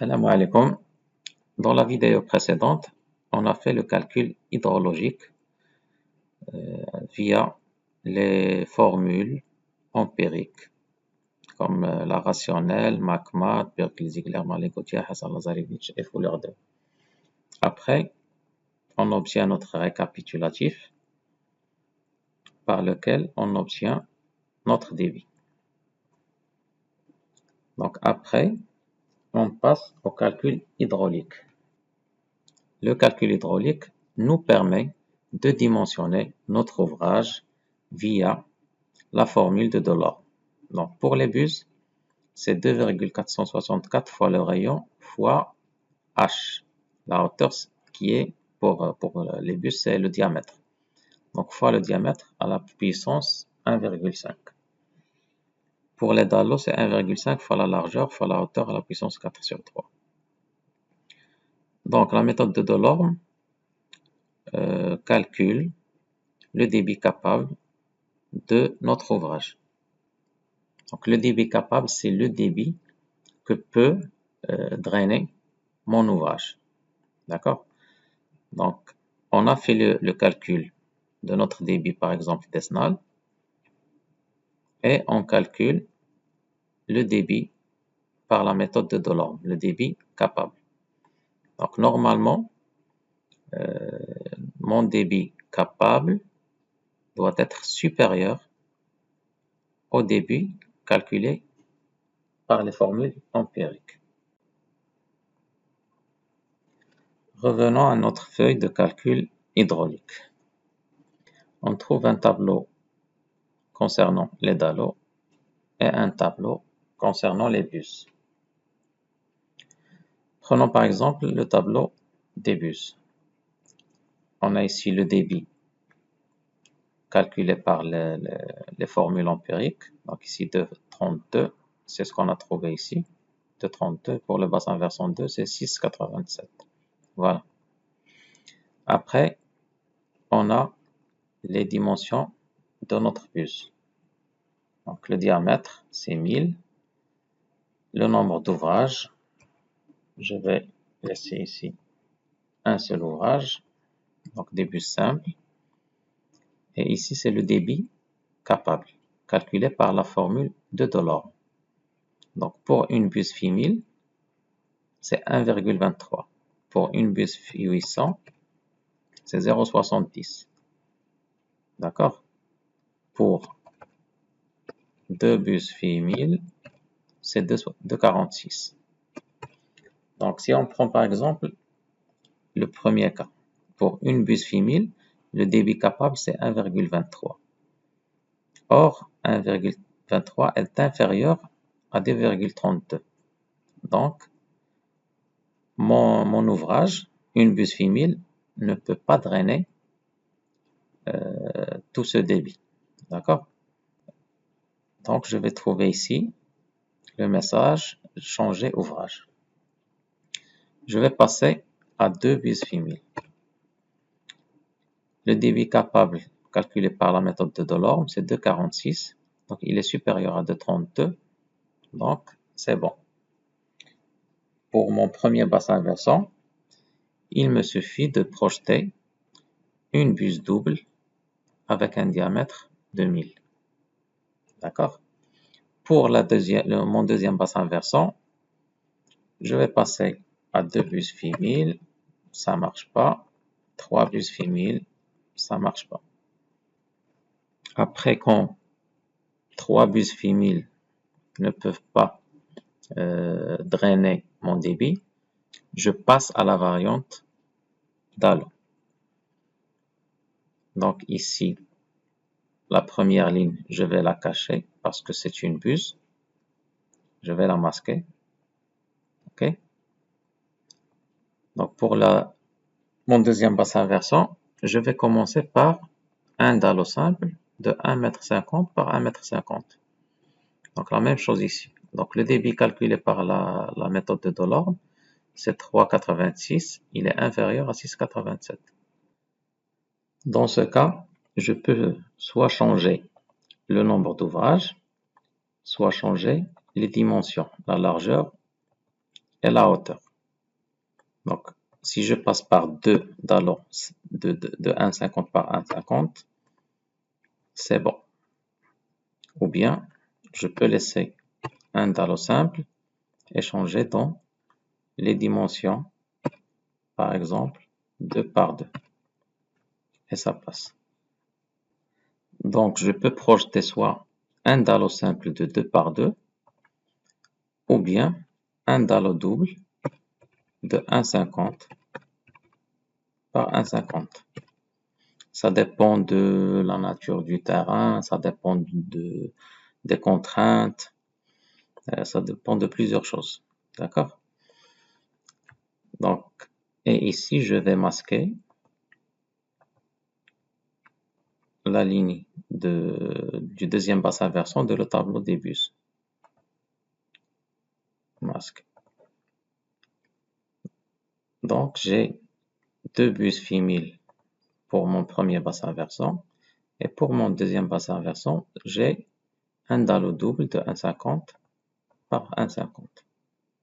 Salam alaikum. Dans la vidéo précédente, on a fait le calcul hydrologique via les formules empiriques comme la rationnelle, McMahon, Berkeley-Ziegler, Malet-Gautier, Hassan-Lazarevich et Fuller-2. Après, on obtient notre récapitulatif par lequel on obtient notre débit. Donc après, on passe au calcul hydraulique. Le calcul hydraulique nous permet de dimensionner notre ouvrage via la formule de Delorme. Donc pour les bus, c'est 2,464 fois le rayon fois h. La hauteur qui est pour les bus, c'est le diamètre. Donc fois le diamètre à la puissance 1,5. Pour les dallos, c'est 1,5 fois la largeur fois la hauteur à la puissance 4 sur 3. Donc la méthode de Delorme calcule le débit capable de notre ouvrage. Donc le débit capable, c'est le débit que peut drainer mon ouvrage. D'accord? Donc on a fait le calcul de notre débit, par exemple décennal, et on calcule le débit par la méthode de Delorme, le débit capable. Donc normalement, mon débit capable doit être supérieur au débit calculé par les formules empiriques. Revenons à notre feuille de calcul hydraulique. On trouve un tableau concernant les dallos et un tableau concernant les bus. Prenons par exemple le tableau des bus. On a ici le débit calculé par les formules empiriques. Donc ici 2,32, c'est ce qu'on a trouvé ici. 2,32 pour le bassin versant 2, c'est 6,87. Voilà. Après, on a les dimensions de notre bus. Donc le diamètre, c'est 1000. Le nombre d'ouvrages, je vais laisser ici un seul ouvrage, donc des bus simples. Et ici, c'est le débit capable, calculé par la formule de Delorme. Donc pour une bus Phi 1000, c'est 1,23. Pour une bus Phi 800, c'est 0,70. D'accord? Pour deux bus Phi 1000, c'est 2,46. Donc si on prend par exemple le premier cas, pour une bus Phi 1000, le débit capable c'est 1,23. Or, 1,23 est inférieur à 2,32. Donc, mon ouvrage, une bus Phi 1000, ne peut pas drainer tout ce débit. D'accord? Donc, je vais trouver ici le message changer ouvrage. Je vais passer à 2 bus Phi 1000. Le débit capable calculé par la méthode de Delorme, c'est 2,46. Donc, il est supérieur à 2,32. Donc, c'est bon. Pour mon premier bassin versant, il me suffit de projeter une bus double avec un diamètre de 1000. D'accord? Pour mon deuxième bassin versant, je vais passer à 2 bus Phi 1000. Ça marche pas. 3 bus Phi 1000. Ça marche pas. Après, quand 3 bus Phi 1000 ne peuvent pas drainer mon débit, je passe à la variante dallo. Donc ici, la première ligne, je vais la cacher parce que c'est une bus. Je vais la masquer. OK? Donc pour mon deuxième bassin versant, je vais commencer par un dallo simple de 1,50 m par 1,50 m. Donc la même chose ici. Donc le débit calculé par la méthode de Delorme, c'est 3,86. Il est inférieur à 6,87. Dans ce cas, je peux soit changer le nombre d'ouvrages, soit changer les dimensions, la largeur et la hauteur. Donc, si je passe par 2 dallos de 1,50 par 1,50, c'est bon. Ou bien, je peux laisser un dallo simple et changer dans les dimensions, par exemple, 2 par 2. Et ça passe. Donc, je peux projeter soit un dallo simple de 2 par 2, ou bien un dallo double de 1,50 par 1,50. Ça dépend de la nature du terrain, ça dépend des contraintes, ça dépend de plusieurs choses. D'accord? Donc, et ici, je vais masquer la ligne du deuxième bassin versant de le tableau des bus. Masque. Donc, j'ai deux bus Fi1000 pour mon premier bassin versant. Et pour mon deuxième bassin versant, j'ai un dallo double de 1,50 par 1,50.